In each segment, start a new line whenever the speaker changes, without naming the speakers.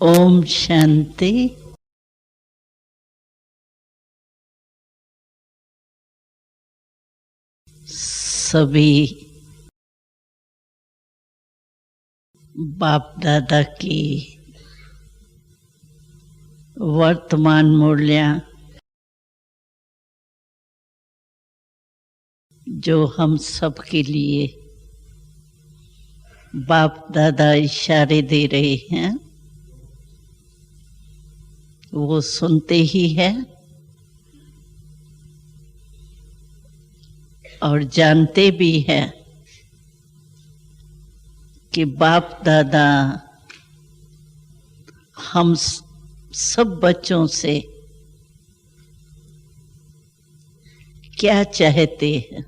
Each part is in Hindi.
ओम शांति। सभी बाप दादा की वर्तमान मूल्य जो हम सब के लिए बाप दादा इशारे दे रहे हैं वो सुनते ही है और जानते भी हैं कि बाप दादा हम सब बच्चों से क्या चाहते हैं।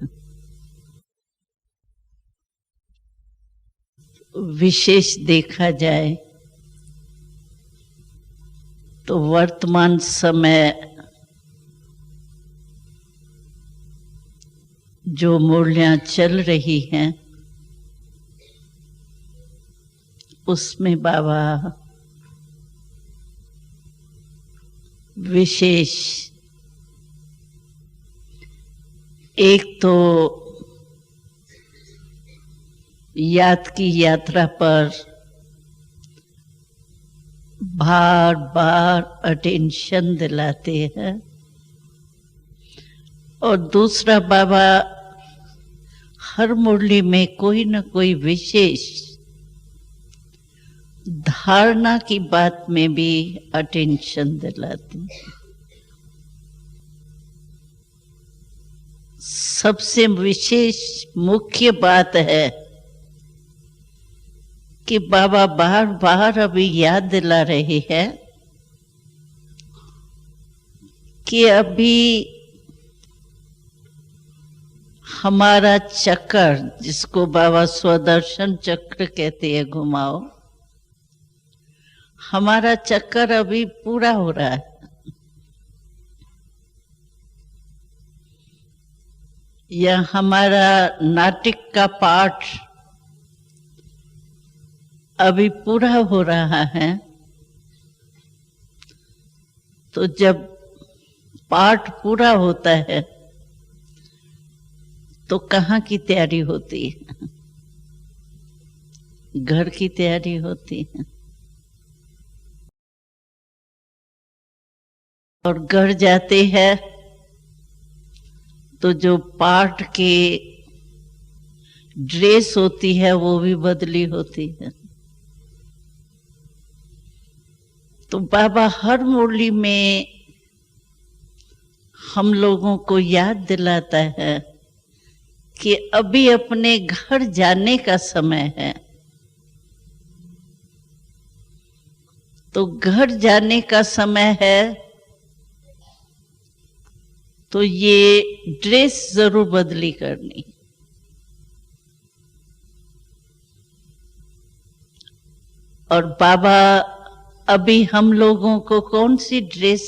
विशेष देखा जाए तो वर्तमान समय जो मूल्यां चल रही हैं उसमें बाबा विशेष एक तो याद की यात्रा पर बार बार अटेंशन दिलाते हैं और दूसरा बाबा हर मुरली में कोई न कोई विशेष धारणा की बात में भी अटेंशन दिलाते हैं। सबसे विशेष मुख्य बात है कि बाबा बार बार अभी याद दिला रहे हैं कि अभी हमारा चक्र जिसको बाबा स्वदर्शन चक्र कहते हैं घुमाओ, हमारा चक्कर अभी पूरा हो रहा है। यह हमारा नाटक का पाठ अभी पूरा हो रहा है। तो जब पाठ पूरा होता है तो कहाँ की तैयारी होती है? घर की तैयारी होती है। और घर जाते हैं तो जो पाठ के ड्रेस होती है वो भी बदली होती है। तो बाबा हर मुरली में हम लोगों को याद दिलाता है कि अभी अपने घर जाने का समय है। तो घर जाने का समय है तो ये ड्रेस जरूर बदली करनी। और बाबा अभी हम लोगों को कौन सी ड्रेस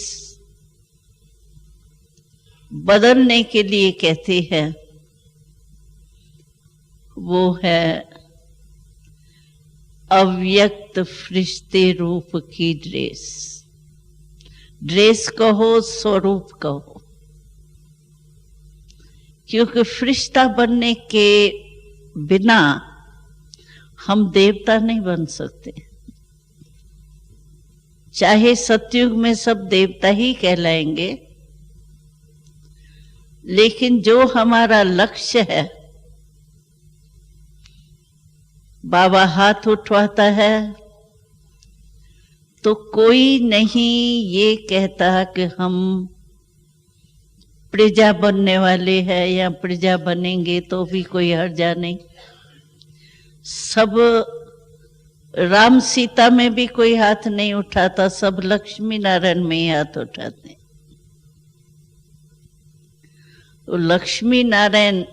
बदलने के लिए कहते हैं? वो है अव्यक्त फरिश्ते रूप की ड्रेस। ड्रेस कहो स्वरूप कहो, क्योंकि फरिश्ता बनने के बिना हम देवता नहीं बन सकते। चाहे सतयुग में सब देवता ही कहलाएंगे, लेकिन जो हमारा लक्ष्य है, बाबा हाथ उठवाता है तो कोई नहीं ये कहता कि हम प्रजा बनने वाले हैं या प्रजा बनेंगे तो भी कोई हर्जा नहीं। सब राम सीता में भी कोई हाथ नहीं उठाता, सब लक्ष्मी नारायण में ही हाथ उठाते हैं। तो लक्ष्मी नारायण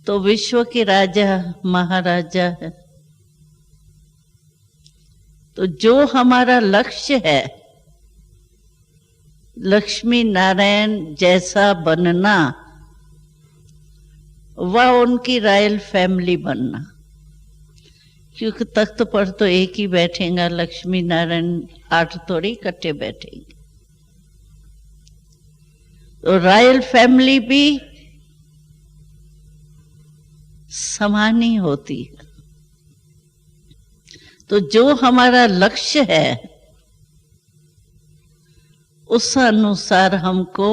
तो विश्व के राजा महाराजा है। तो जो हमारा लक्ष्य है लक्ष्मी नारायण जैसा बनना, वह उनकी रॉयल फैमिली बनना, क्योंकि तख्त पर तो एक ही बैठेगा, लक्ष्मी नारायण 8 थोड़ी इकट्ठे बैठेंगे। तो रॉयल फैमिली भी समान ही होती है। तो जो हमारा लक्ष्य है उस अनुसार हमको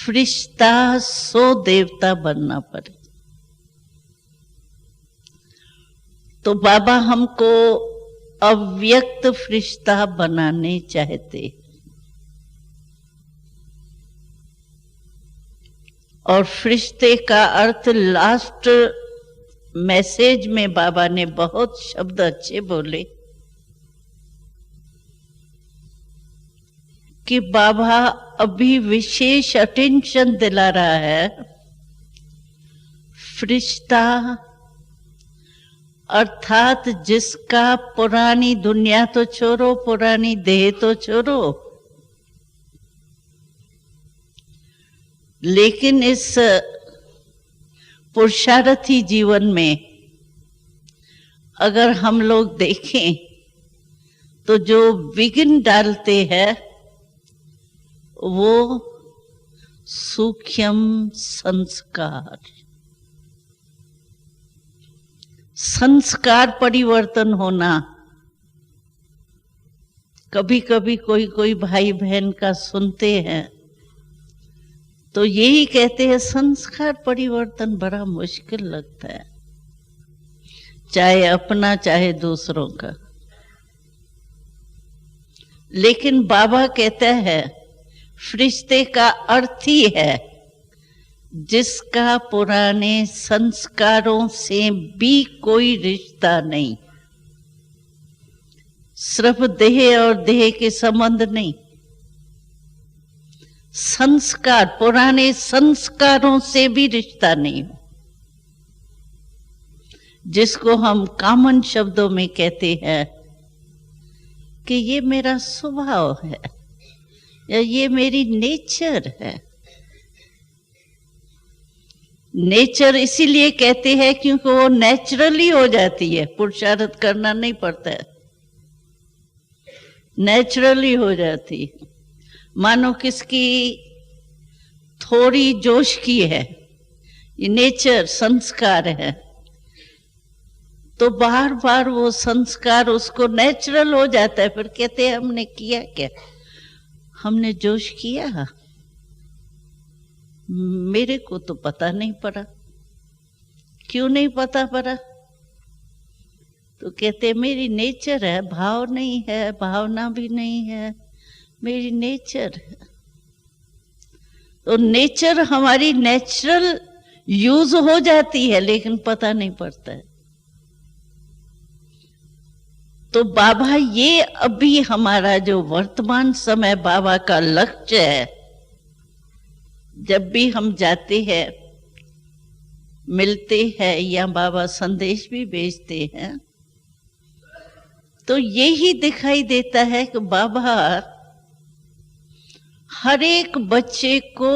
फरिश्ता सो देवता बनना पड़े। तो बाबा हमको अव्यक्त फरिश्ता बनाने चाहते, और फरिश्ते का अर्थ लास्ट मैसेज में बाबा ने बहुत शब्द अच्छे बोले कि बाबा अभी विशेष अटेंशन दिला रहा है फरिश्ता अर्थात जिसका पुरानी दुनिया तो छोड़ो, पुरानी देह तो छोड़ो, लेकिन इस पुरुषार्थी जीवन में अगर हम लोग देखें तो जो विघ्न डालते हैं वो सूक्ष्म संस्कार, संस्कार परिवर्तन होना। कभी कभी कोई भाई बहन का सुनते हैं तो यही कहते हैं संस्कार परिवर्तन बड़ा मुश्किल लगता है, चाहे अपना चाहे दूसरों का। लेकिन बाबा कहता है फरिश्ते का अर्थ ही है जिसका पुराने संस्कारों से भी कोई रिश्ता नहीं, सिर्फ देह और देह के संबंध नहीं, संस्कार, पुराने संस्कारों से भी रिश्ता नहीं हो, जिसको हम कॉमन शब्दों में कहते हैं कि ये मेरा स्वभाव है या ये मेरी नेचर है। नेचर इसीलिए कहते हैं क्योंकि वो नेचुरली हो जाती है, पुरुषार्थ करना नहीं पड़ता है, नेचुरली हो जाती है। मानो किसकी थोड़ी जोश की है, ये नेचर संस्कार है, तो बार बार वो संस्कार उसको नेचुरल हो जाता है। फिर कहते हैं हमने किया क्या, हमने जोश किया, मेरे को तो पता नहीं पड़ा। क्यों नहीं पता पड़ा? तो कहते मेरी नेचर है, भाव नहीं है, भावना भी नहीं है, मेरी नेचर है। तो नेचर हमारी नेचुरल यूज हो जाती है लेकिन पता नहीं पड़ता है। तो बाबा ये अभी हमारा जो वर्तमान समय बाबा का लक्ष्य है, जब भी हम जाते हैं मिलते हैं या बाबा संदेश भी भेजते हैं तो यही दिखाई देता है कि बाबा हर एक बच्चे को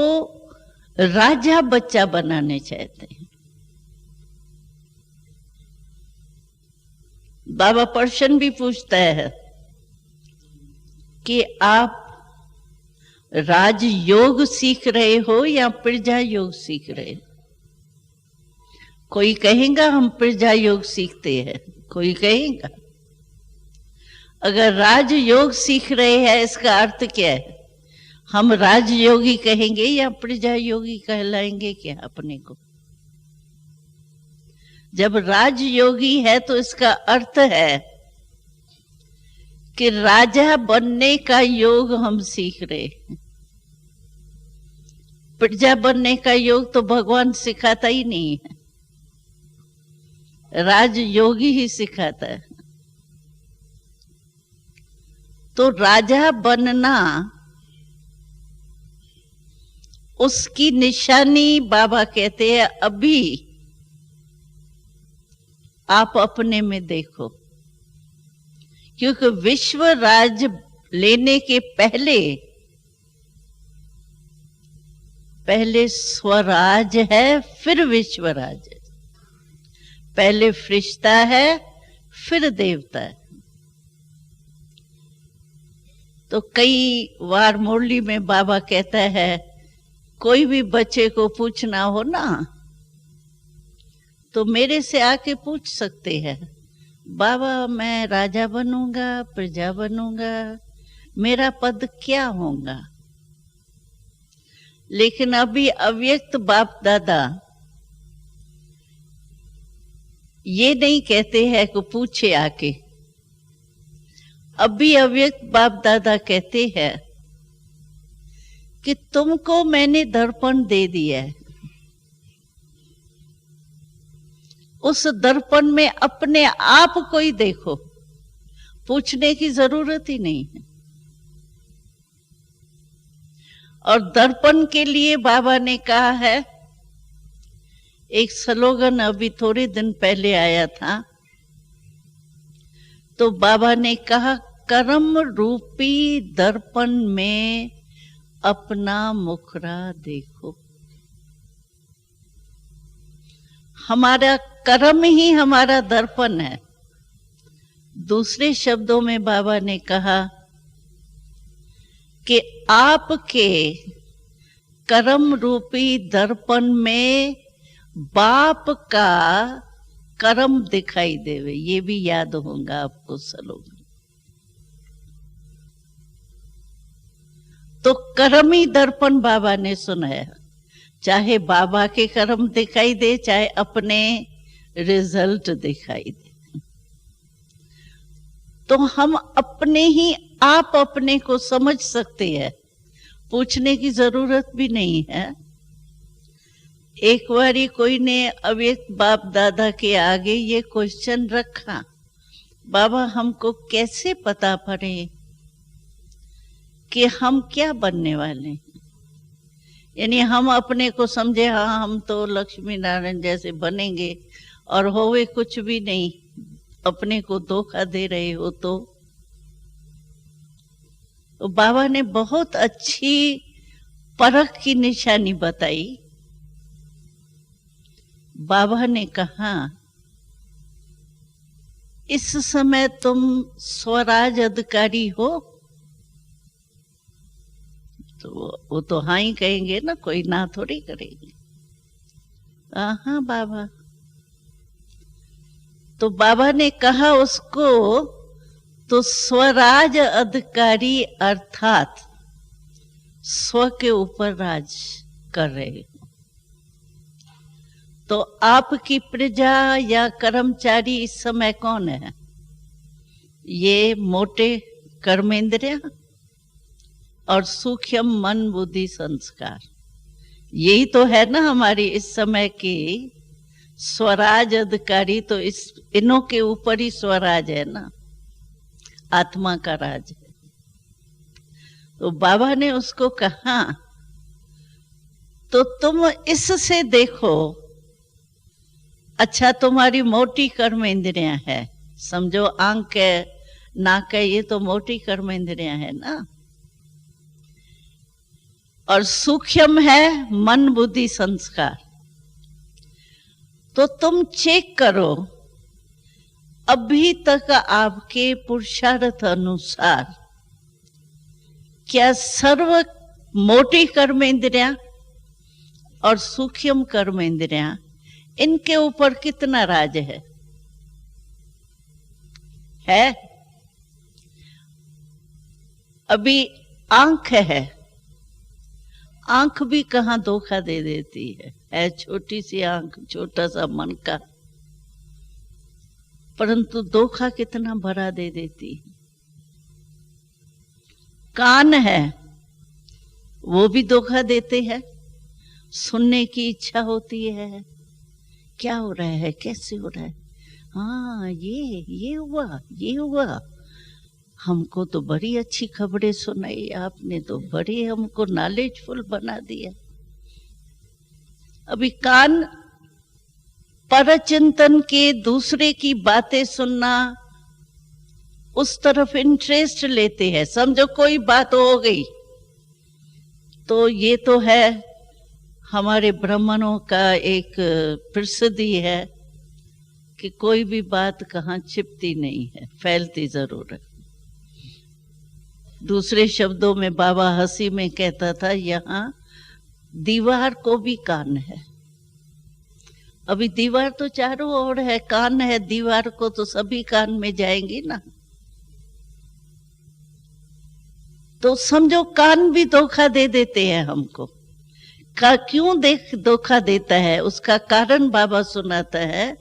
राजा बच्चा बनाने चाहते हैं। बाबा प्रश्न भी पूछता है कि आप राजयोग सीख रहे हो या प्रजा योग सीख रहे हो? कोई कहेगा हम प्रजा योग सीखते हैं, कोई कहेगा। अगर राजयोग सीख रहे हैं इसका अर्थ क्या है? हम राजयोगी कहेंगे या प्रजा योगी कहलाएंगे क्या अपने को? जब राजयोगी है तो इसका अर्थ है कि राजा बनने का योग हम सीख रहे हैं। प्रजा बनने का योग तो भगवान सिखाता ही नहीं है, राजयोगी ही सिखाता है। तो राजा बनना उसकी निशानी बाबा कहते हैं अभी आप अपने में देखो, क्योंकि विश्व राज लेने के पहले स्वराज है, फिर विश्वराज है। पहले फरिश्ता है फिर देवता है। तो कई बार मुरली में बाबा कहता है, कोई भी बच्चे को पूछना हो ना तो मेरे से आके पूछ सकते हैं, बाबा मैं राजा बनूंगा, प्रजा बनूंगा, मेरा पद क्या होगा। लेकिन अभी अव्यक्त बाप दादा ये नहीं कहते हैं कि पूछे आके। अभी अव्यक्त बाप दादा कहते हैं कि तुमको मैंने दर्पण दे दिया है, उस दर्पण में अपने आप को ही देखो, पूछने की जरूरत ही नहीं है। और दर्पण के लिए बाबा ने कहा है, एक स्लोगन अभी थोड़े दिन पहले आया था, तो बाबा ने कहा, कर्म रूपी दर्पण में अपना मुखरा देखो। हमारा कर्म ही हमारा दर्पण है। दूसरे शब्दों में बाबा ने कहा कि आपके कर्म रूपी दर्पण में बाप का कर्म दिखाई देवे। ये भी याद होगा आपको स्लोगन। तो कर्म ही दर्पण बाबा ने सुनाया। चाहे बाबा के कर्म दिखाई दे, चाहे अपने रिजल्ट दिखाई दे, तो हम अपने ही आप अपने को समझ सकते हैं, पूछने की जरूरत भी नहीं है। एक बारी कोई ने अव्यक्त बाप दादा के आगे ये क्वेश्चन रखा, बाबा हमको कैसे पता पड़े कि हम क्या बनने वाले हैं। यानी हम अपने को समझे, हाँ हम तो लक्ष्मी नारायण जैसे बनेंगे, और होवे कुछ भी नहीं, अपने को धोखा दे रहे हो। तो बाबा ने बहुत अच्छी परख की निशानी बताई। बाबा ने कहा, इस समय तुम स्वराज अधिकारी हो। तो वो तो हाँ ही कहेंगे ना, कोई ना थोड़ी करेंगे। हाँ बाबा। तो बाबा ने कहा उसको, तो स्वराज अधिकारी अर्थात स्व के ऊपर राज कर रहे हो। तो आपकी प्रजा या कर्मचारी इस समय कौन है? ये मोटे कर्मेंद्रिय और सूक्ष्म मन बुद्धि संस्कार, यही तो है ना हमारी इस समय की स्वराज अधिकारी। तो इस इनों के ऊपर ही स्वराज है ना, आत्मा का राज है। तो बाबा ने उसको कहा, तो तुम इससे देखो, अच्छा तुम्हारी मोटी कर्मेंद्रियां है, समझो आंख है, नाक है, ये तो मोटी कर्मेंद्रियां है ना। और सूक्ष्म है मन बुद्धि संस्कार। तो तुम चेक करो, अभी तक आपके पुरुषार्थ अनुसार क्या सर्व मोटी कर्मेंद्रियां और सूक्ष्म कर्मेंद्रियां, इनके ऊपर कितना राज है? अभी आंख है, आंख भी कहाँ धोखा दे देती है छोटी सी आंख, छोटा सा मन का, परंतु धोखा कितना बड़ा दे देती है। कान है, वो भी धोखा देते हैं। सुनने की इच्छा होती है, क्या हो रहा है, कैसे हो रहा है, हाँ ये हुआ, ये हुआ, हमको तो बड़ी अच्छी खबरें सुनाई, आपने तो बड़ी हमको नॉलेजफुल बना दिया। अभी कान परचिंतन के, दूसरे की बातें सुनना, उस तरफ इंटरेस्ट लेते हैं। समझो कोई बात हो गई, तो ये तो है हमारे ब्राह्मणों का एक प्रसिद्धि है कि कोई भी बात कहाँ छिपती नहीं है, फैलती जरूर है। दूसरे शब्दों में बाबा हंसी में कहता था, यहाँ दीवार को भी कान है। अभी दीवार तो चारों ओर है, कान है दीवार को, तो सभी कान में जाएंगी ना। तो समझो कान भी धोखा दे देते हैं हमको। क्यों धोखा देता है, उसका कारण बाबा सुनाता है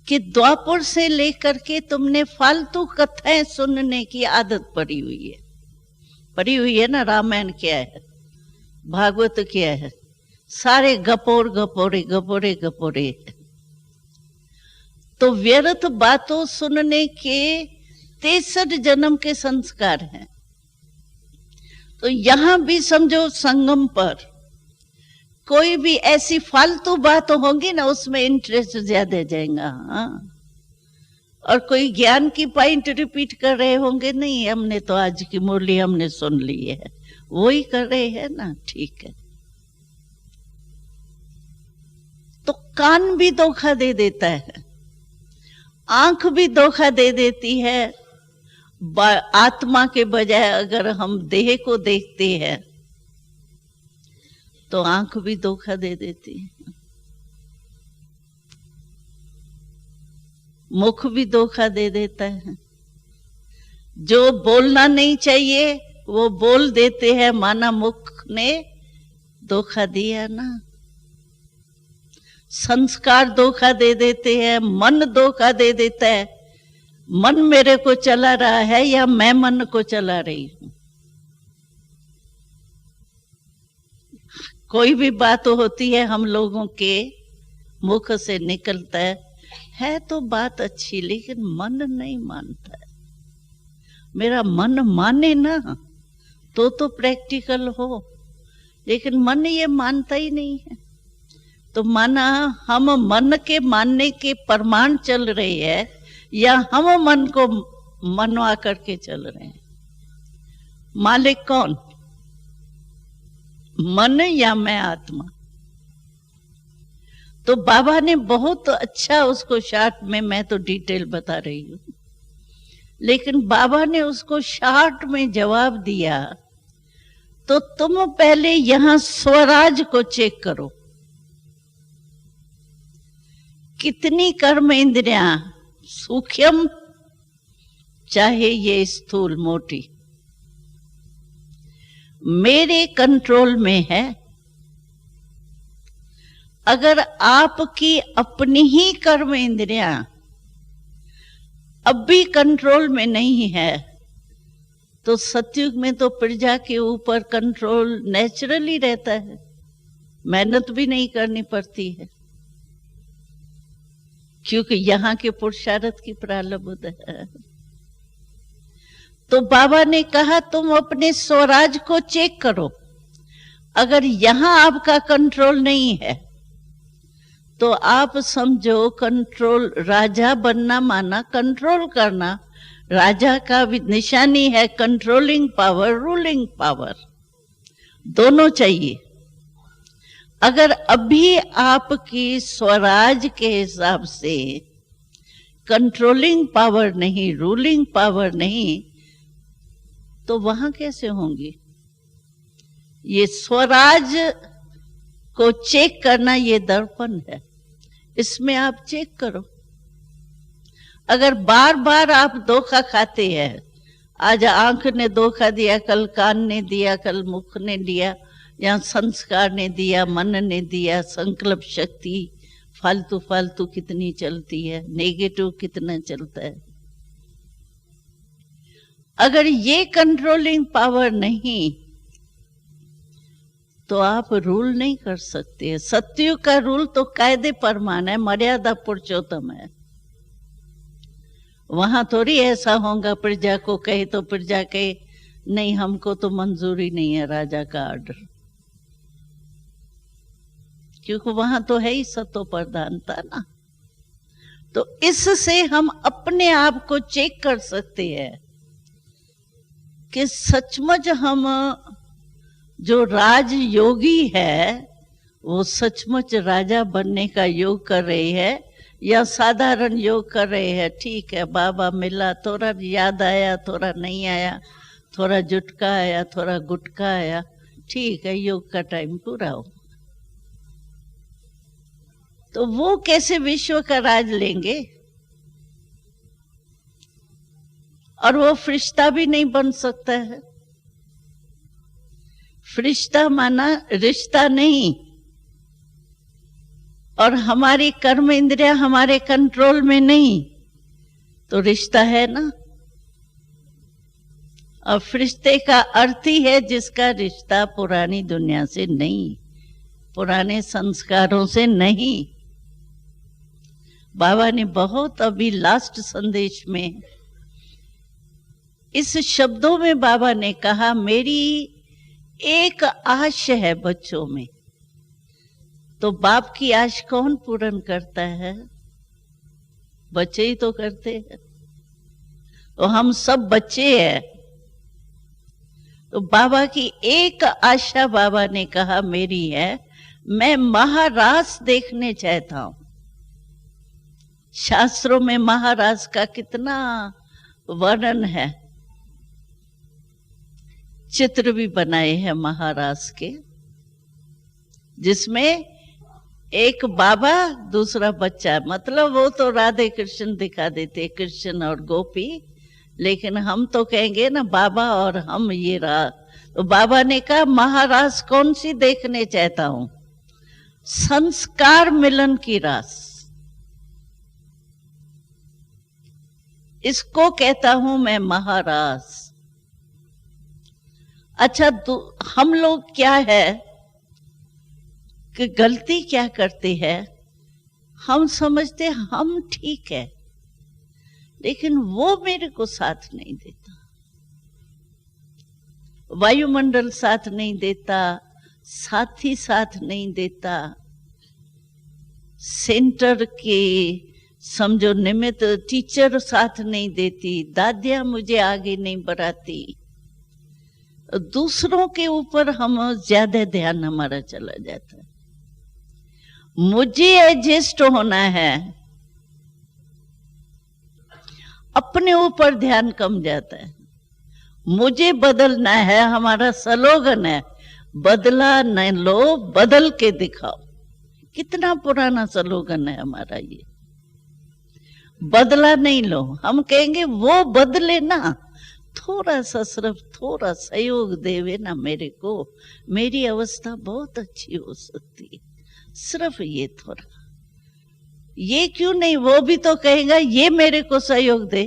कि द्वापर से लेकर के तुमने फालतू कथाएं सुनने की आदत पड़ी हुई है ना। रामायण क्या है, भागवत क्या है, सारे गपोरे। तो व्यर्थ बातों सुनने के 63 जन्म के संस्कार हैं। तो यहां भी समझो संगम पर कोई भी ऐसी फालतू बात होगी ना, उसमें इंटरेस्ट ज्यादा जाएगा। हाँ, और कोई ज्ञान की पॉइंट रिपीट कर रहे होंगे, नहीं हमने तो आज की मुरली हमने सुन ली है, वही कर रहे हैं ना, ठीक है। तो कान भी धोखा दे देता है, आंख भी धोखा दे देती है। आत्मा के बजाय अगर हम देह को देखते हैं तो आंख भी धोखा दे देती है, मुख भी धोखा दे देता है। जो बोलना नहीं चाहिए वो बोल देते हैं, माना मुख ने धोखा दिया ना। संस्कार धोखा दे देते हैं, मन धोखा दे देता है। मन मेरे को चला रहा है या मैं मन को चला रही हूं। कोई भी बात होती है हम लोगों के मुख से निकलता है तो बात अच्छी, लेकिन मन नहीं मानता है। मेरा मन माने ना तो प्रैक्टिकल हो, लेकिन मन ये मानता ही नहीं है। तो माना हम मन के मानने के प्रमाण चल रहे हैं या हम मन को मनवा करके चल रहे हैं। मालिक कौन, मन या मैं आत्मा? तो बाबा ने बहुत अच्छा उसको शॉर्ट में, मैं तो डिटेल बता रही हूं, लेकिन बाबा ने उसको शॉर्ट में जवाब दिया। तो तुम पहले यहां स्वराज को चेक करो, कितनी कर्म इंद्रियां, सूक्ष्म चाहे ये स्थूल मोटी, मेरे कंट्रोल में है। अगर आपकी अपनी ही कर्म इंद्रियां अब भी कंट्रोल में नहीं है, तो सतयुग में तो प्रजा के ऊपर कंट्रोल नेचुरली रहता है, मेहनत भी नहीं करनी पड़ती है, क्योंकि यहां के पुरुषार्थ की प्रारब्ध है। तो बाबा ने कहा तुम अपने स्वराज को चेक करो। अगर यहां आपका कंट्रोल नहीं है तो आप समझो कंट्रोल, राजा बनना माना कंट्रोल करना। राजा का भी निशानी है कंट्रोलिंग पावर, रूलिंग पावर, दोनों चाहिए। अगर अभी आपकी स्वराज के हिसाब से कंट्रोलिंग पावर नहीं, रूलिंग पावर नहीं, तो वहां कैसे होंगी? ये स्वराज को चेक करना ये दर्पण है, इसमें आप चेक करो। अगर बार बार आप धोखा खाते हैं, आज आंख ने धोखा दिया, कल कान ने दिया, कल मुख ने दिया, या संस्कार ने दिया, मन ने दिया, संकल्प शक्ति फालतू फालतू कितनी चलती है, नेगेटिव कितना चलता है। अगर ये कंट्रोलिंग पावर नहीं तो आप रूल नहीं कर सकते। सतयुग का रूल तो कायदे परमान है, मर्यादा पुरुषोत्तम है। वहां थोड़ी ऐसा होगा प्रजा को कहे तो प्रजा कहे नहीं हमको तो मंजूरी नहीं है राजा का ऑर्डर, क्योंकि वहां तो है ही सतो प्रधानता ना। तो इससे हम अपने आप को चेक कर सकते हैं कि सचमुच हम जो राज योगी है वो सचमुच राजा बनने का योग कर रहे हैं या साधारण योग कर रहे हैं, ठीक है, बाबा मिला, थोड़ा याद आया, थोड़ा नहीं आया, थोड़ा जुटका आया, थोड़ा गुटका आया, ठीक है, योग का टाइम पूरा हो। तो वो कैसे विश्व का राज लेंगे? और वो फरिश्ता भी नहीं बन सकता है। फरिश्ता माना रिश्ता नहीं, और हमारी कर्म इंद्रिया हमारे कंट्रोल में नहीं, तो रिश्ता है ना। और फरिश्ते का अर्थ ही है जिसका रिश्ता पुरानी दुनिया से नहीं, पुराने संस्कारों से नहीं। बाबा ने बहुत अभी लास्ट संदेश में इस शब्दों में बाबा ने कहा, मेरी एक आश है बच्चों में। तो बाप की आश कौन पूर्ण करता है? बच्चे ही तो करते हैं। तो हम सब बच्चे हैं। तो बाबा की एक आशा बाबा ने कहा मेरी है, मैं महारास देखने चाहता हूं। शास्त्रों में महारास का कितना वर्णन है, चित्र भी बनाए हैं महारास के, जिसमें एक बाबा दूसरा बच्चा, मतलब वो तो राधे कृष्ण दिखा देते, कृष्ण और गोपी, लेकिन हम तो कहेंगे ना बाबा और हम ये रहा। तो बाबा ने कहा महारास कौन सी देखने चाहता हूं? संस्कार मिलन की रास, इसको कहता हूं मैं महारास। अच्छा, हम लोग क्या है कि गलती क्या करते हैं, हम समझते हम ठीक है, लेकिन वो मेरे को साथ नहीं देता, वायुमंडल साथ नहीं देता, साथी साथ नहीं देता, सेंटर के समझो निमित्त टीचर साथ नहीं देती, दादियां मुझे आगे नहीं बढ़ाती, दूसरों के ऊपर हम ज्यादा ध्यान हमारा चला जाता है। मुझे एडजस्ट होना है, अपने ऊपर ध्यान कम जाता है। मुझे बदलना है, हमारा स्लोगन है, बदला न लो बदल के दिखाओ। कितना पुराना स्लोगन है हमारा ये, बदला नहीं लो। हम कहेंगे वो बदले ना, थोड़ा सा सिर्फ थोड़ा सहयोग देवे ना मेरे को, मेरी अवस्था बहुत अच्छी हो सकती है, सिर्फ ये थोड़ा। ये क्यों नहीं, वो भी तो कहेगा ये मेरे को सहयोग दे।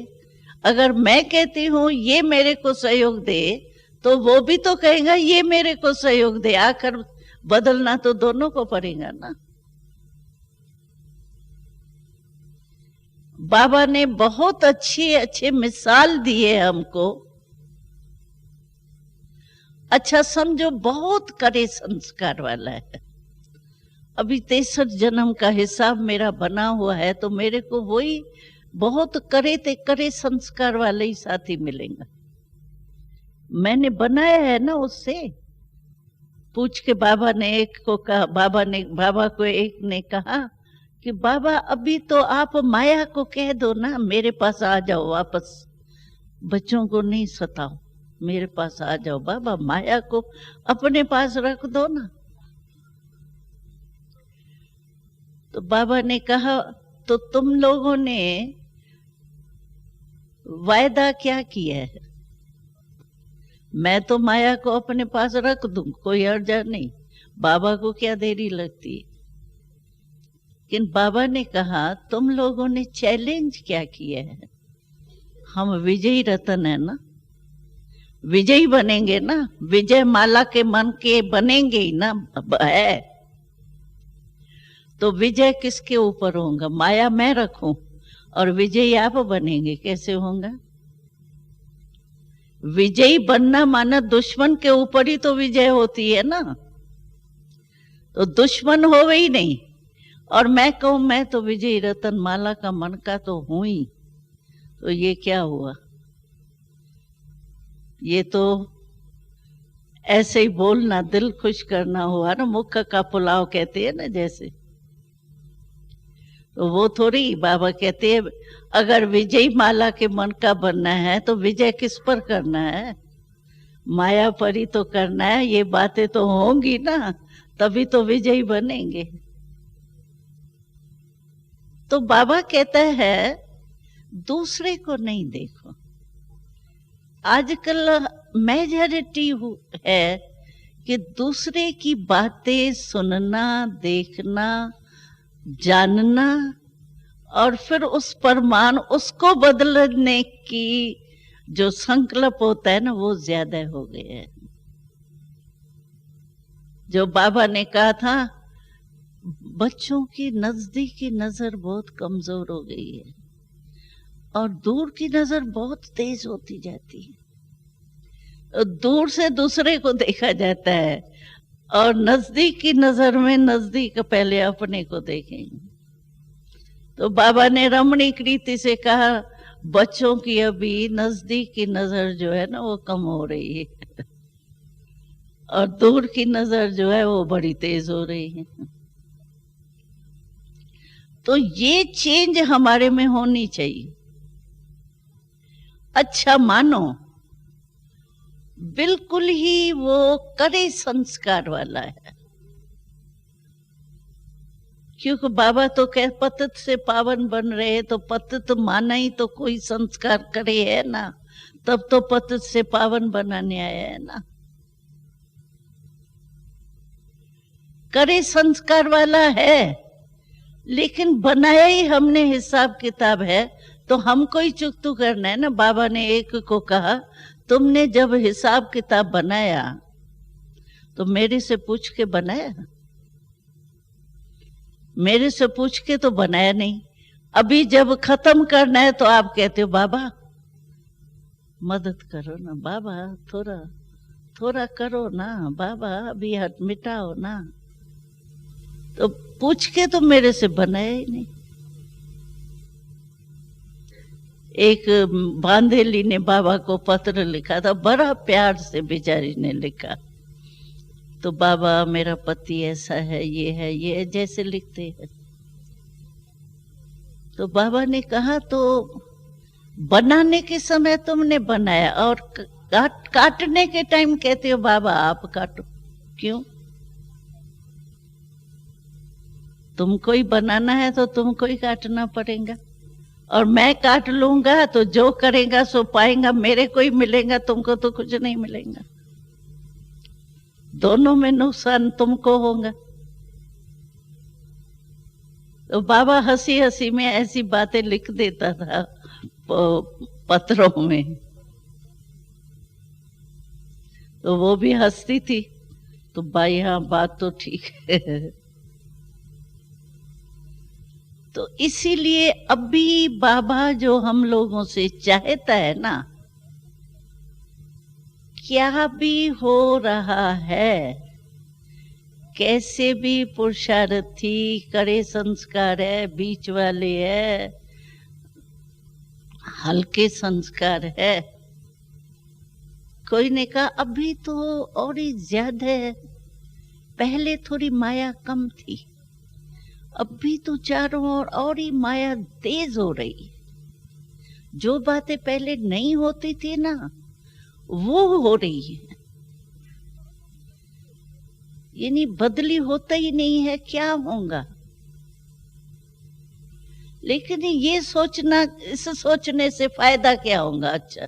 अगर मैं कहती हूं ये मेरे को सहयोग दे, तो वो भी तो कहेगा ये मेरे को सहयोग दे। आकर बदलना तो दोनों को पड़ेगा ना। बाबा ने बहुत अच्छे मिसाल दिए हमको। अच्छा समझो, बहुत करे संस्कार वाला है। अभी 63 जन्म का हिसाब मेरा बना हुआ है, तो मेरे को वही बहुत करे संस्कार वाले ही साथी मिलेंगे। मैंने बनाया है ना उससे। पूछ के बाबा ने एक को कहा, बाबा को एक ने कहा कि बाबा अभी तो आप माया को कह दो ना मेरे पास आ जाओ वापस, बच्चों को नहीं सताओ, मेरे पास आ जाओ बाबा, माया को अपने पास रख दो ना। तो बाबा ने कहा तो तुम लोगों ने वायदा क्या किया है? मैं तो माया को अपने पास रख दूं, कोई हर्जा नहीं, बाबा को क्या देरी लगती है। लेकिन बाबा ने कहा तुम लोगों ने चैलेंज क्या किया है? हम विजयी रतन है ना, विजयी बनेंगे ना, विजय माला के मन के बनेंगे ही ना, है तो विजय किसके ऊपर होगा? माया मैं रखूं और विजयी आप बनेंगे, कैसे होगा? विजयी बनना माना दुश्मन के ऊपर ही तो विजय होती है ना, तो दुश्मन हो ही नहीं। और मैं कहूं मैं तो विजयी रतन माला का मन का तो हूं ही, तो ये क्या हुआ? ये तो ऐसे ही बोलना, दिल खुश करना हुआ ना, मुख का पुलाव कहते हैं ना जैसे। तो वो थोड़ी, बाबा कहते हैं अगर विजय माला के मन का बनना है तो विजय किस पर करना है? माया पर ही तो करना है। ये बातें तो होंगी ना, तभी तो विजयी बनेंगे। तो बाबा कहता है दूसरे को नहीं देखो। आजकल मेजॉरिटी है कि दूसरे की बातें सुनना, देखना, जानना और फिर उस पर मान उसको बदलने की जो संकल्प होता है ना, वो ज्यादा हो गया है। जो बाबा ने कहा था बच्चों की नजदीकी नजर बहुत कमजोर हो गई है और दूर की नजर बहुत तेज होती जाती है। दूर से दूसरे को देखा जाता है और नजदीक की नजर में नजदीक पहले अपने को देखेंगे। तो बाबा ने रमणीक रीति से कहा बच्चों की अभी नजदीक की नजर जो है ना वो कम हो रही है और दूर की नजर जो है वो बड़ी तेज हो रही है। तो ये चेंज हमारे में होनी चाहिए। अच्छा मानो बिल्कुल ही वो करे संस्कार वाला है, क्योंकि बाबा तो कह पतित से पावन बन रहे, तो पतित माना ही तो कोई संस्कार करे है ना, तब तो पतित से पावन बनाने आया है ना। करे संस्कार वाला है, लेकिन बनाया ही हमने हिसाब किताब है, तो हमको ही चुकतू करना है ना। बाबा ने एक को कहा तुमने जब हिसाब किताब बनाया तो मेरे से पूछ के बनाया? मेरे से पूछ के तो बनाया नहीं। अभी जब खत्म करना है तो आप कहते हो बाबा मदद करो ना, बाबा थोड़ा थोड़ा करो ना, बाबा अभी हट मिटाओ ना। तो पूछ के तो मेरे से बनाया ही नहीं। एक बांधेली ने बाबा को पत्र लिखा था, बड़ा प्यार से बेचारी ने लिखा। तो बाबा मेरा पति ऐसा है, ये है, ये है, जैसे लिखते हैं। तो बाबा ने कहा तो बनाने के समय तुमने बनाया और काटने के टाइम कहते हो बाबा आप काटो, क्यों? तुमको ही बनाना है तो तुमको ही काटना पड़ेगा, और मैं काट लूंगा तो जो करेगा सो पाएगा, मेरे को ही मिलेगा, तुमको तो कुछ नहीं मिलेगा। दोनों में नुकसान तुमको होगा। तो बाबा हंसी हंसी में ऐसी बातें लिख देता था पत्रों में, तो वो भी हंसती थी। तो भाई हाँ बात तो ठीक है। तो इसीलिए अभी बाबा जो हम लोगों से चाहता है ना, क्या भी हो रहा है, कैसे भी पुरुषार्थी करे संस्कार है, बीच वाले है, हल्के संस्कार है। कोई ने कहा अभी तो और ही ज्यादा है, पहले थोड़ी माया कम थी, अभी तो चारों ओर और ही माया तेज हो रही। जो बातें पहले नहीं होती थी ना वो हो रही है, यानी बदली होता ही नहीं है, क्या होगा। लेकिन ये सोचना, इस सोचने से फायदा क्या होगा? अच्छा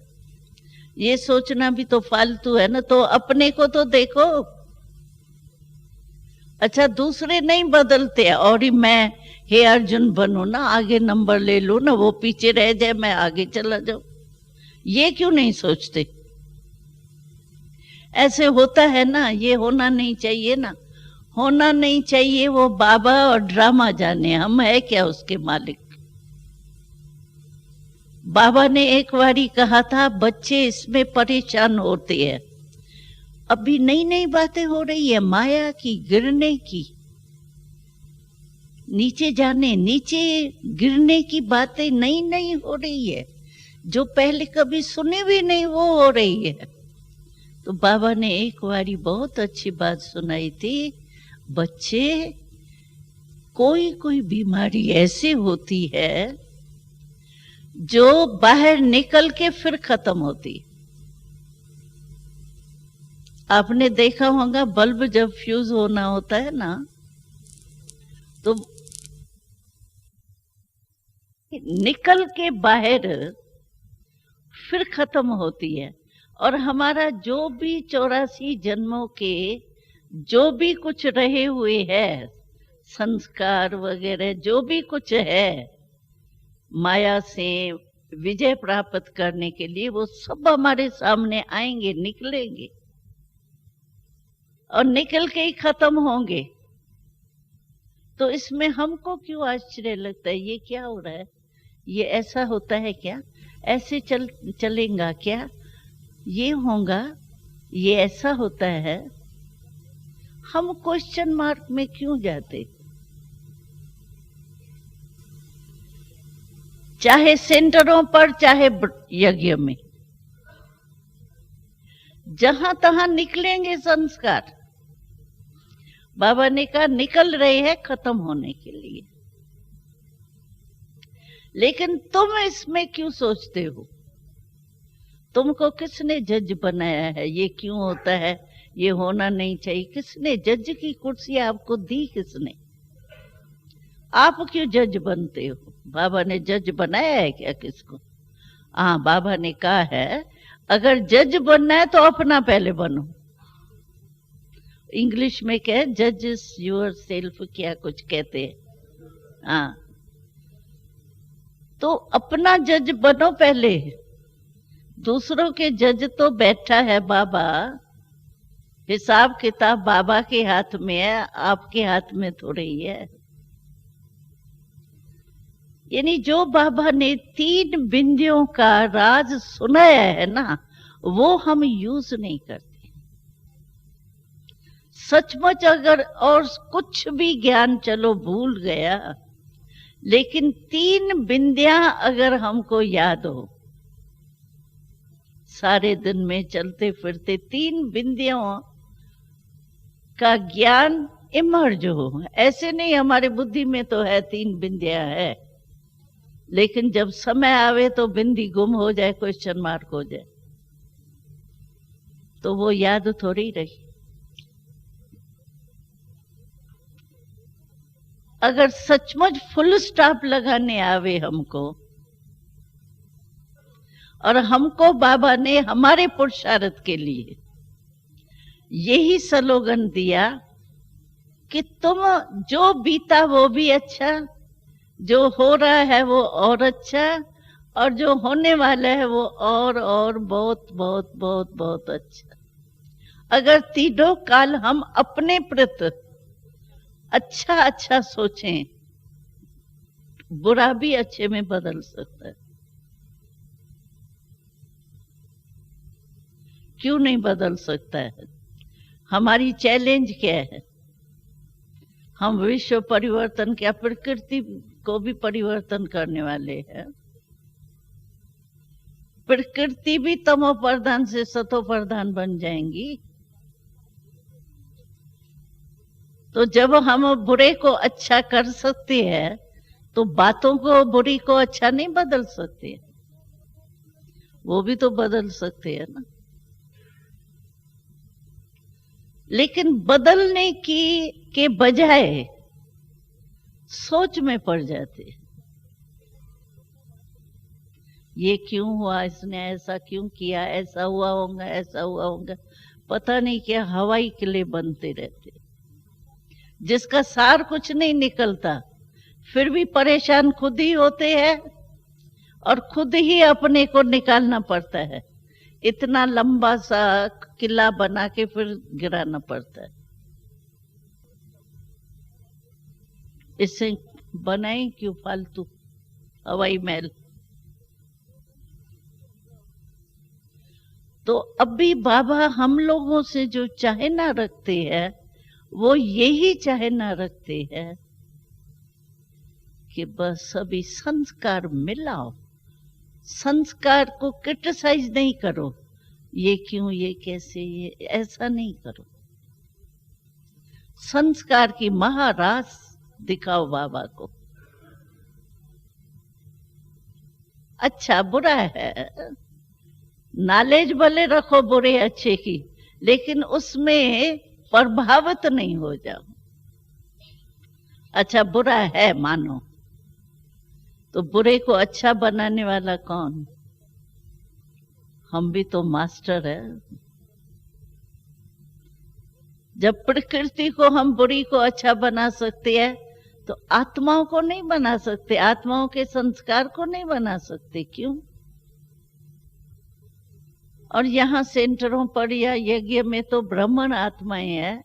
ये सोचना भी तो फालतू है ना। तो अपने को तो देखो। अच्छा दूसरे नहीं बदलते और ही मैं हे अर्जुन बनूं ना, आगे नंबर ले लूं ना, वो पीछे रह जाए मैं आगे चला जाऊं, ये क्यों नहीं सोचते? ऐसे होता है ना, ये होना नहीं चाहिए ना, होना नहीं चाहिए। वो बाबा और ड्रामा जाने, हम है क्या उसके मालिक। बाबा ने एक बारी कहा था बच्चे इसमें परेशान होते हैं, अभी नई नई बातें हो रही है माया की, गिरने की, नीचे जाने, नीचे गिरने की बातें नई नई हो रही है, जो पहले कभी सुनी भी नहीं वो हो रही है। तो बाबा ने एक बारी बहुत अच्छी बात सुनाई थी, बच्चे कोई कोई बीमारी ऐसी होती है जो बाहर निकल के फिर खत्म होती। आपने देखा होगा बल्ब जब फ्यूज होना होता है ना, तो निकल के बाहर फिर खत्म होती है। और हमारा जो भी 84 जन्मों के जो भी कुछ रहे हुए है, संस्कार वगैरह जो भी कुछ है माया से विजय प्राप्त करने के लिए, वो सब हमारे सामने आएंगे, निकलेंगे और निकल के ही खत्म होंगे। तो इसमें हमको क्यों आश्चर्य लगता है? ये क्या हो रहा है? ये ऐसा होता है क्या? ऐसे चलेगा क्या? ये होगा? ये ऐसा होता है? हम क्वेश्चन मार्क में क्यों जाते? चाहे सेंटरों पर, चाहे यज्ञ में, जहां तहां निकलेंगे संस्कार। बाबा ने कहा निकल रहे हैं खत्म होने के लिए। लेकिन तुम इसमें क्यों सोचते हो? तुमको किसने जज बनाया है? ये क्यों होता है, ये होना नहीं चाहिए? किसने जज की कुर्सी आपको दी? किसने? आप क्यों जज बनते हो? बाबा ने जज बनाया है क्या किसको? हाँ, बाबा ने कहा है अगर जज बनना है तो अपना पहले बनो। इंग्लिश में क्या है, जज योर सेल्फ, क्या कुछ कहते हैं। हाँ, तो अपना जज बनो पहले। दूसरों के जज तो बैठा है बाबा, हिसाब किताब बाबा के हाथ में है, आपके हाथ में थोड़ी ही है। यानी जो बाबा ने 3 बिंदियों का राज सुनाया है ना, वो हम यूज नहीं करते। सचमुच अगर और कुछ भी ज्ञान चलो भूल गया, लेकिन 3 बिंदियां अगर हमको याद हो, सारे दिन में चलते फिरते 3 बिंदियों का ज्ञान इमर्ज हो। ऐसे नहीं हमारी बुद्धि में तो है 3 बिंदियां है, लेकिन जब समय आवे तो बिंदी गुम हो जाए, क्वेश्चन मार्क हो जाए, तो वो याद थोड़ी रही। अगर सचमुच फुल स्टॉप लगाने आवे हमको, और हमको बाबा ने हमारे पुरुषार्थ के लिए यही स्लोगन दिया कि तुम जो बीता वो भी अच्छा, जो हो रहा है वो और अच्छा, और जो होने वाला है वो और बहुत बहुत बहुत बहुत अच्छा। अगर तीनों काल हम अपने प्रति अच्छा अच्छा सोचें, बुरा भी अच्छे में बदल सकता है। क्यों नहीं बदल सकता है? हमारी चैलेंज क्या है? हम विश्व परिवर्तन क्या, प्रकृति को भी परिवर्तन करने वाले हैं। प्रकृति भी तमो प्रधान से सतो प्रधान बन जाएंगी। तो जब हम बुरे को अच्छा कर सकते हैं, तो बातों को, बुरी को अच्छा नहीं बदल सकते? वो भी तो बदल सकते हैं ना। लेकिन बदलने की के बजाय सोच में पड़ जाते। ये क्यों हुआ, इसने ऐसा क्यों किया, ऐसा हुआ होगा, ऐसा हुआ होगा, पता नहीं क्या हवाई किले बनते रहते, जिसका सार कुछ नहीं निकलता। फिर भी परेशान खुद ही होते हैं और खुद ही अपने को निकालना पड़ता है। इतना लंबा सा किला बना के फिर गिराना पड़ता है। इससे बनाए क्यों फालतू हवाई महल? तो अभी बाबा हम लोगों से जो चाहना रखते हैं, वो यही चाहना रखते हैं कि बस अभी संस्कार मिलाओ। संस्कार को क्रिटिसाइज नहीं करो, ये क्यों, ये कैसे, ये ऐसा नहीं करो। संस्कार की महारास दिखाओ बाबा को। अच्छा बुरा है, नॉलेज भले रखो बुरे अच्छे की, लेकिन उसमें प्रभावित नहीं हो जाओ। अच्छा बुरा है मानो, तो बुरे को अच्छा बनाने वाला कौन? हम भी तो मास्टर है। जब प्रकृति को हम बुरी को अच्छा बना सकते हैं, तो आत्माओं को नहीं बना सकते, आत्माओं के संस्कार को नहीं बना सकते, क्यों? और यहाँ सेंटरों पर या यज्ञ में तो ब्राह्मण आत्माएं हैं,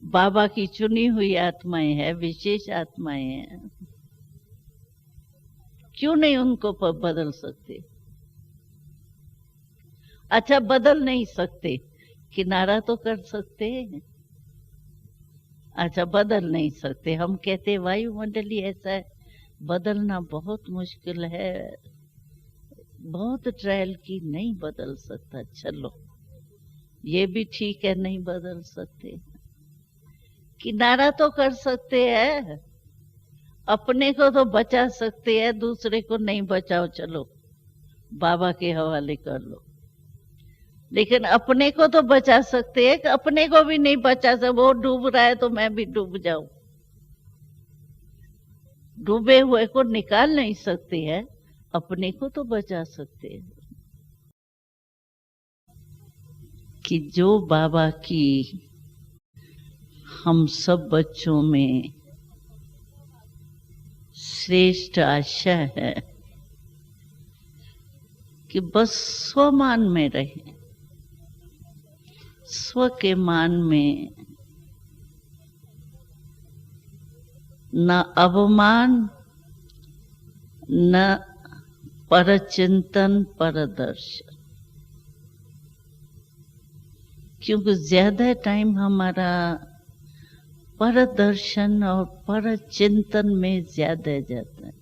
बाबा की चुनी हुई आत्माएं हैं, विशेष आत्माएं हैं, क्यों नहीं उनको बदल सकते? अच्छा बदल नहीं सकते, किनारा तो कर सकते हैं। अच्छा बदल नहीं सकते, हम कहते वायुमंडली ऐसा है, बदलना बहुत मुश्किल है, बहुत ट्रायल की, नहीं बदल सकता। चलो ये भी ठीक है, नहीं बदल सकते, किनारा तो कर सकते हैं, अपने को तो बचा सकते हैं, दूसरे को नहीं बचाओ, चलो बाबा के हवाले कर लो। लेकिन अपने को तो बचा सकते हैं, अपने को भी नहीं बचा सकते। वो डूब रहा है तो मैं भी डूब जाऊं, डूबे हुए को निकाल नहीं सकते हैं, अपने को तो बचा सकते हैं। कि जो बाबा की हम सब बच्चों में श्रेष्ठ आशा है कि बस स्वमान में रहे, स्व के मान में, न अवमान न परचिंतन परदर्शन। क्योंकि ज्यादा टाइम हमारा परदर्शन और परचिंतन में ज्यादा जाता है।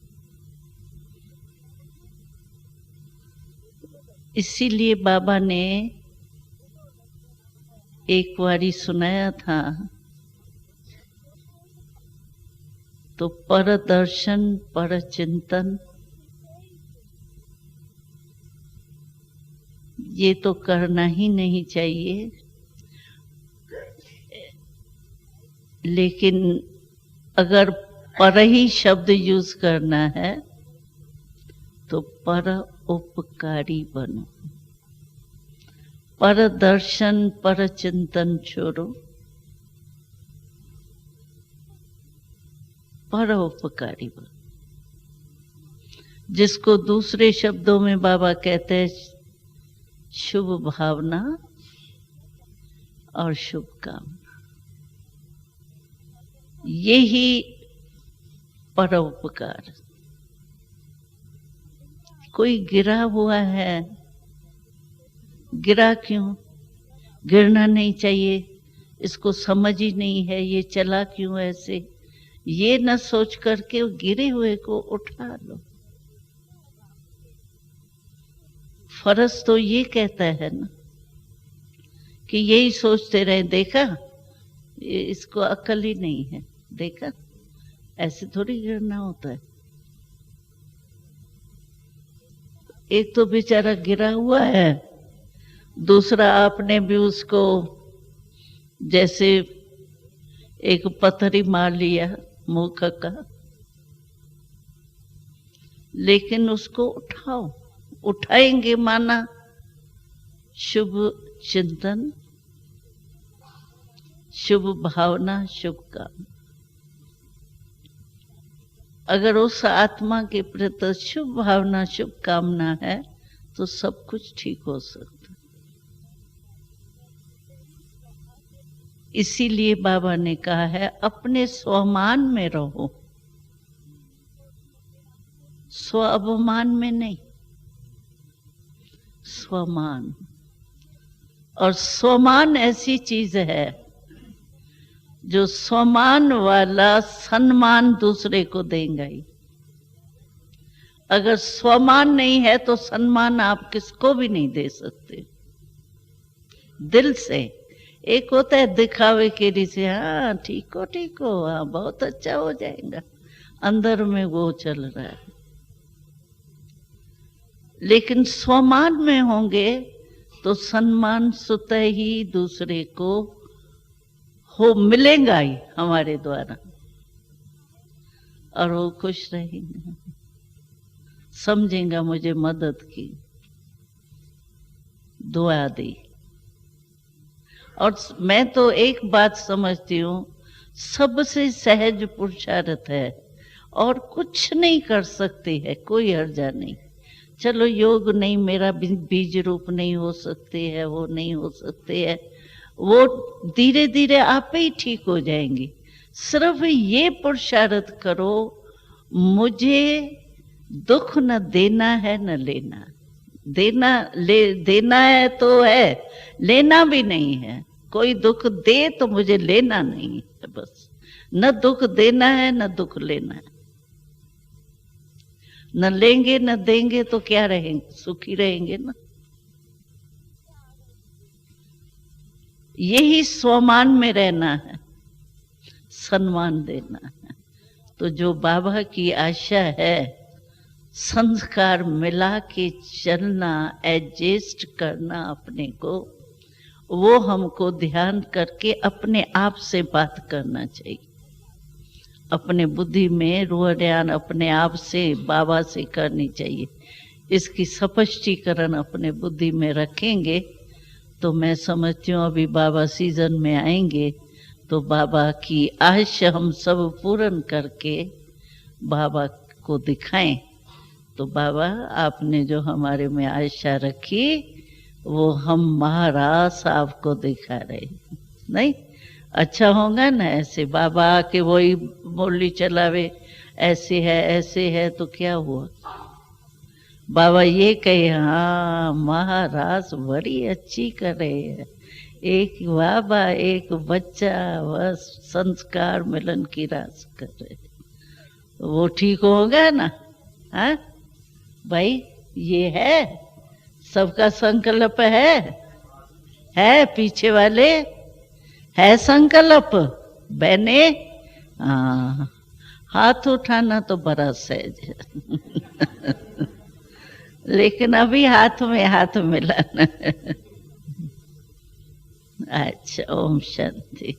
इसीलिए बाबा ने एक बारी सुनाया था, तो परदर्शन परचिंतन ये तो करना ही नहीं चाहिए, लेकिन अगर पर ही शब्द यूज करना है तो पर उपकारी बनो। पर दर्शन पर चिंतन छोड़ो, पर उपकारी बनो। जिसको दूसरे शब्दों में बाबा कहते हैं शुभ भावना और शुभ कामना, यही परोपकार। कोई गिरा हुआ है, गिरा क्यों? गिरना नहीं चाहिए, इसको समझ ही नहीं है, ये चला क्यों ऐसे, ये न सोच करके गिरे हुए को उठा लो। फर्ज तो ये कहता है ना कि यही सोचते रहे, देखा इसको अक्ल ही नहीं है, देखा ऐसे थोड़ी गिरना होता है। एक तो बेचारा गिरा हुआ है, दूसरा आपने भी उसको जैसे एक पत्थरी मार लिया मूर्ख का, लेकिन उसको उठाओ। उठाएंगे माना शुभ चिंतन, शुभ भावना, शुभ काम। अगर उस आत्मा के प्रति शुभ भावना शुभ कामना है तो सब कुछ ठीक हो सकता है। इसीलिए बाबा ने कहा है अपने स्वमान में रहो, स्व अवमान में नहीं, स्वमान। और स्वमान ऐसी चीज है जो स्वमान वाला सम्मान दूसरे को देगा ही। अगर स्वमान नहीं है तो सम्मान आप किसको भी नहीं दे सकते दिल से। एक होता है दिखावे के लिए से, हाँ ठीक हो, हाँ बहुत अच्छा हो जाएगा, अंदर में वो चल रहा है। लेकिन स्वमान में होंगे तो सम्मान स्वतः ही दूसरे को हो मिलेगा ही हमारे द्वारा, और वो खुश रहेंगे, समझेगा मुझे मदद की, दुआ दी। और मैं तो एक बात समझती हूँ, सबसे सहज पुरुषार्थ है और कुछ नहीं कर सकती है, कोई हर्जा नहीं। चलो योग नहीं, मेरा बीज रूप नहीं हो सकते है, वो नहीं हो सकते है, वो धीरे धीरे आप ही ठीक हो जाएंगी। सिर्फ ये पुरुषार्थ करो, मुझे दुख न देना है न लेना। देना है तो है, लेना भी नहीं है। कोई दुख दे तो मुझे लेना नहीं है, बस। न दुख देना है न दुख लेना है। न लेंगे न देंगे तो क्या रहेंगे, सुखी रहेंगे ना। यही स्वमान में रहना है, सम्मान देना है। तो जो बाबा की आशा है, संस्कार मिला के चलना, एडजस्ट करना अपने को, वो हमको ध्यान करके अपने आप से बात करना चाहिए। अपने बुद्धि में रूह ध्यान अपने आप से बाबा से करनी चाहिए। इसकी स्पष्टीकरण अपने बुद्धि में रखेंगे तो मैं समझती हूँ अभी बाबा सीजन में आएंगे तो बाबा की आशा हम सब पूर्ण करके बाबा को दिखाएं। तो बाबा आपने जो हमारे में आशा रखी वो हम महाराज आपको दिखा रहे, नहीं? अच्छा होगा ना ऐसे बाबा आके वही बोली चलावे, ऐसे है तो क्या हुआ? बाबा ये कहे हाँ महाराज बड़ी अच्छी कर रहे हैं, एक बाबा एक बच्चा, बस संस्कार मिलन की रास कर रहे, वो ठीक होगा ना? हाँ भाई, ये है सबका संकल्प है पीछे वाले है संकल्प बहने। हाँ, हाथ उठाना तो बड़ा सहज है लेकिन अभी हाथ में हाथ मिलाना अच्छा, ओम शांति।